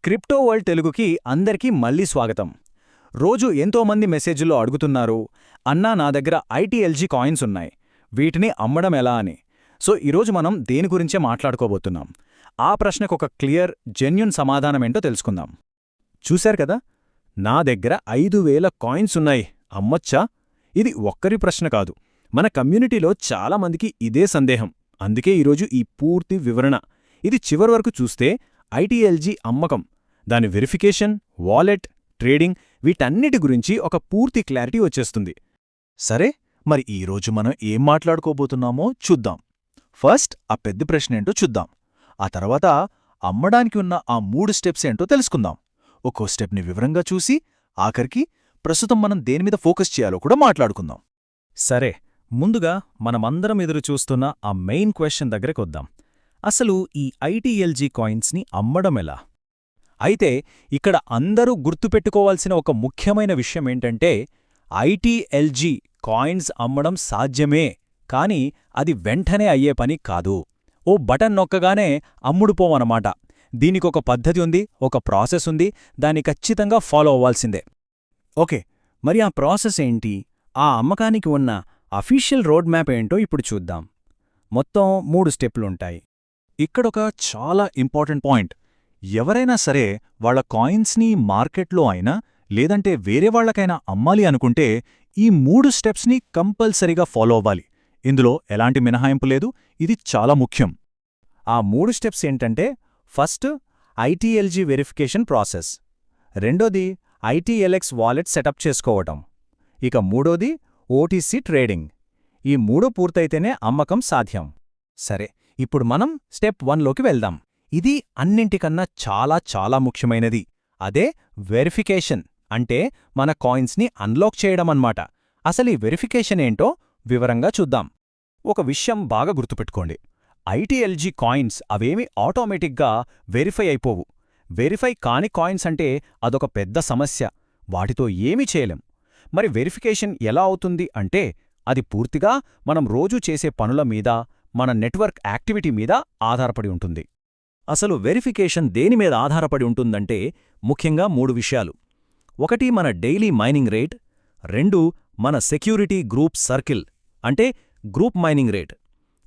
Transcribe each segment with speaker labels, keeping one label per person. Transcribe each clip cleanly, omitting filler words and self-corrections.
Speaker 1: Crypto world తెలుగుకి అందరికీ మళ్ళీ స్వాగతం. రోజు ఎంతోమంది మెసేజ్ల్లో అడుగుతున్నారు, అన్నా నా దగ్గర ఐటీఎల్జీ కాయిన్స్ ఉన్నాయి, వీటిని అమ్మడం ఎలా అని. సో ఈరోజు మనం దేని గురించే మాట్లాడుకోబోతున్నాం. ఆ ప్రశ్నకు ఒక క్లియర్, జెన్యున్ సమాధానమేంటో తెలుసుకుందాం. చూశారు కదా, నా దగ్గర 5000 కాయిన్స్ ఉన్నాయి, అమ్మొచ్చా? ఇది ఒక్కరి ప్రశ్న కాదు, మన కమ్యూనిటీలో చాలామందికి ఇదే సందేహం. అందుకే ఈరోజు ఈ పూర్తి వివరణ. ఇది చివరి వరకు చూస్తే ఐటీఎల్జీ అమ్మకం, దాని వెరిఫికేషన్, వాలెట్, ట్రేడింగ్, వీటన్నిటి గురించి ఒక పూర్తి క్లారిటీ వచ్చేస్తుంది.
Speaker 2: సరే, మరి ఈరోజు మనం ఏం మాట్లాడుకోబోతున్నామో చూద్దాం. ఫస్ట్ ఆ పెద్ద ప్రశ్న ఏంటో చూద్దాం. ఆ తర్వాత అమ్మడానికి ఉన్న ఆ 3 స్టెప్స్ ఏంటో తెలుసుకుందాం. ఒక్కో స్టెప్ని వివరంగా చూసి ఆఖరికి ప్రస్తుతం మనం దేనిమీద ఫోకస్ చేయాలో కూడా మాట్లాడుకుందాం.
Speaker 1: సరే, ముందుగా మనమందరం ఎదురుచూస్తున్న ఆ మెయిన్ క్వశ్చన్ దగ్గరకొద్దాం. అసలు ఈ ఐటీఎల్జీ కాయిన్స్ని అమ్మడమెలా? అయితే ఇక్కడ అందరూ గుర్తుపెట్టుకోవాల్సిన ఒక ముఖ్యమైన విషయమేంటంటే, ఐటీఎల్జీ కాయిన్స్ అమ్మడం సాధ్యమే, కానీ అది వెంటనే అయ్యే పని కాదు. ఓ బటన్ నొక్కగానే అమ్ముడుపోవన్నమాట. దీనికొక పద్ధతి ఉంది, ఒక ప్రాసెస్ ఉంది, దాన్ని ఖచ్చితంగా ఫాలో అవ్వాల్సిందే. ఓకే, మరి ఆ ప్రాసెస్ ఏంటి? ఆ అమ్మకానికి ఉన్న అఫీషియల్ రోడ్ మ్యాప్ ఏంటో ఇప్పుడు చూద్దాం. మొత్తం 3 స్టెప్పులుంటాయి.
Speaker 2: ఇక్కడొక చాలా ఇంపార్టెంట్ పాయింట్. ఎవరైనా సరే వాళ్ల కాయిన్స్ని మార్కెట్లో అయినా లేదంటే వేరే వాళ్లకైనా అమ్మాలి అనుకుంటే ఈ 3 స్టెప్స్ని కంపల్సరీగా ఫాలో అవ్వాలి. ఇందులో ఎలాంటి మినహాయింపు లేదు, ఇది చాలా ముఖ్యం.
Speaker 1: ఆ 3 స్టెప్స్ ఏంటంటే, ఫస్ట్ ఐటీఎల్జీ వెరిఫికేషన్ ప్రాసెస్, రెండోది ఐటీఎల్ఎక్స్ వాలెట్ సెటప్ చేసుకోవటం, ఇక మూడోది ఓటీసీ ట్రేడింగ్. ఈ 3 పూర్తయితేనే అమ్మకం సాధ్యం. సరే, ఇప్పుడు మనం స్టెప్ 1లోకి వెళ్దాం. ఇది అన్నింటికన్నా చాలా ముఖ్యమైనది. అదే వెరిఫికేషన్, అంటే మన కాయిన్స్ని అన్లాక్ చేయడమన్నమాట. అసలు ఈ వెరిఫికేషన్ ఏంటో వివరంగా చూద్దాం. ఒక విషయం బాగా గుర్తుపెట్టుకోండి, ఐటీఎల్జీ కాయిన్స్ అవేమీ ఆటోమేటిక్గా వెరిఫై అయిపోవు. వెరిఫై కాని కాయిన్స్ అంటే అదొక పెద్ద సమస్య, వాటితో ఏమీ చేయలేం. మరి వెరిఫికేషన్ ఎలా అవుతుంది అంటే, అది పూర్తిగా మనం రోజూ చేసే పనుల మీద, మన నెట్వర్క్ యాక్టివిటీ మీద ఆధారపడి ఉంటుంది. అసలు వెరిఫికేషన్ దేనిమీద ఆధారపడి ఉంటుందంటే, ముఖ్యంగా 3 విషయాలు. ఒకటి మన డైలీ మైనింగ్ రేట్, 2 మన సెక్యూరిటీ గ్రూప్ సర్కిల్, అంటే గ్రూప్ మైనింగ్ రేట్,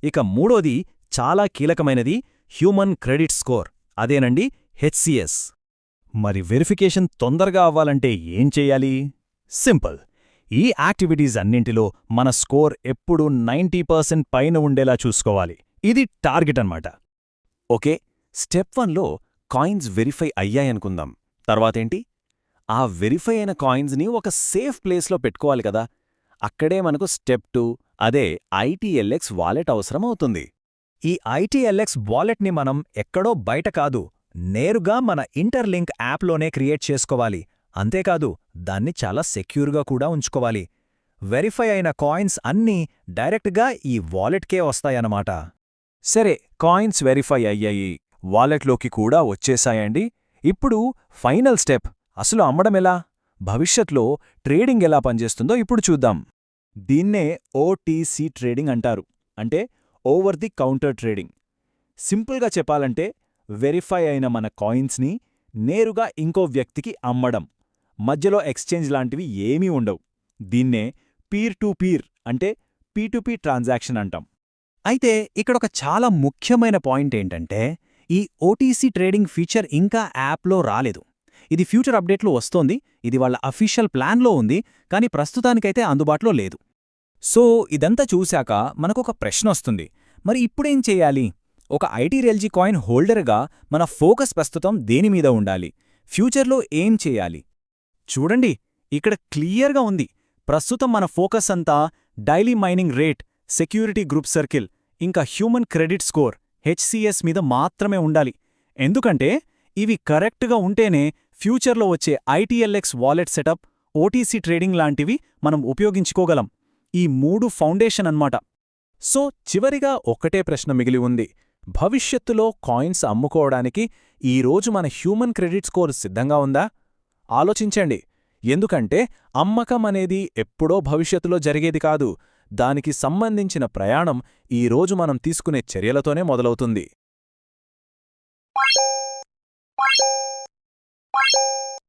Speaker 1: ఇక మూడోది చాలా కీలకమైనది హ్యూమన్ క్రెడిట్ స్కోర్, అదేనండి హెచ్సిఎస్. మరి వెరిఫికేషన్ తొందరగా అవ్వాలంటే ఏం చెయ్యాలి? సింపుల్, ఈ యాక్టివిటీస్ అన్నింటిలో మన స్కోర్ ఎప్పుడూ 90% పైన ఉండేలా చూసుకోవాలి. ఇది టార్గెట్ అన్నమాట.
Speaker 3: ఓకే, స్టెప్ 1లో కాయిన్స్ వెరిఫై అయ్యాయనుకుందాం. తర్వాతేంటి? ఆ వెరిఫై అయిన కాయిన్స్ని ఒక సేఫ్ ప్లేస్లో పెట్టుకోవాలి కదా. అక్కడే మనకు స్టెప్ 2, అదే ఐటీఎల్ఎక్స్ వాలెట్ అవసరమవుతుంది.
Speaker 1: ఈ ఐటీఎల్ఎక్స్ వాలెట్ని మనం ఎక్కడో బయట కాదు, నేరుగా మన ఇంటర్లింక్ యాప్లోనే క్రియేట్ చేసుకోవాలి. అంతేకాదు, దాన్ని చాలా సెక్యూర్గా కూడా ఉంచుకోవాలి. వెరిఫై అయిన కాయిన్స్ అన్నీ డైరెక్ట్గా ఈ వాలెట్కే వస్తాయన్నమాట.
Speaker 3: సరే, కాయిన్స్ వెరిఫై అయ్యాయి, వాలెట్లోకి కూడా వచ్చేశాయండి. ఇప్పుడు ఫైనల్ స్టెప్, అసలు అమ్మడమెలా? భవిష్యత్లో ట్రేడింగ్ ఎలా పనిచేస్తుందో ఇప్పుడు చూద్దాం.
Speaker 1: దీన్నే ఓటీసీ ట్రేడింగ్ అంటారు, అంటే ఓవర్ ది కౌంటర్ ట్రేడింగ్. సింపుల్గా చెప్పాలంటే, వెరిఫై అయిన మన కాయిన్స్ని నేరుగా ఇంకో వ్యక్తికి అమ్మడం. మధ్యలో ఎక్స్చేంజ్ లాంటివి ఏమీ ఉండవు. దీన్నే పీర్ టు పీర్, అంటే పీ2పీ ట్రాన్సాక్షన్ అంటాం. అయితే ఇక్కడొక చాలా ముఖ్యమైన పాయింట్ ఏంటంటే, ఈ ఓటీసీ ట్రేడింగ్ ఫీచర్ ఇంకా యాప్లో రాలేదు. ఇది ఫ్యూచర్ అప్డేట్లో వస్తోంది, ఇది వాళ్ళ అఫీషియల్ ప్లాన్లో ఉంది, కానీ ప్రస్తుతానికైతే అందుబాటులో లేదు. సో ఇదంతా చూశాక మనకొక ప్రశ్న వస్తుంది, మరి ఇప్పుడేం చెయ్యాలి? ఒక ఐటీఎల్జీ కాయిన్ హోల్డర్గా మన ఫోకస్ ప్రస్తుతం దేనిమీద ఉండాలి? ఫ్యూచర్లో ఏం చెయ్యాలి? చూడండి, ఇక్కడ క్లియర్గా ఉంది. ప్రస్తుతం మన ఫోకస్ అంతా daily mining rate, security group circle, ఇంకా హ్యూమన్ క్రెడిట్ స్కోర్ హెచ్సిఎస్ మీద మాత్రమే ఉండాలి. ఎందుకంటే ఇవి కరెక్ట్గా ఉంటేనే ఫ్యూచర్లో వచ్చే ITLX wallet setup, OTC trading లాంటివి మనం ఉపయోగించుకోగలం. ఈ 3 ఫౌండేషన్ అన్నమాట. సో చివరిగా ఒక్కటే ప్రశ్న మిగిలి ఉంది, భవిష్యత్తులో కాయిన్స్ అమ్ముకోవడానికి ఈరోజు మన హ్యూమన్ క్రెడిట్ స్కోర్ సిద్ధంగా ఉందా? ఆలోచించండి. ఎందుకంటే అమ్మకం అనేది ఎప్పుడో భవిష్యత్తులో జరిగేది కాదు, దానికి సంబంధించిన ప్రయాణం ఈరోజు మనం తీసుకునే చర్యలతోనే మొదలవుతుంది.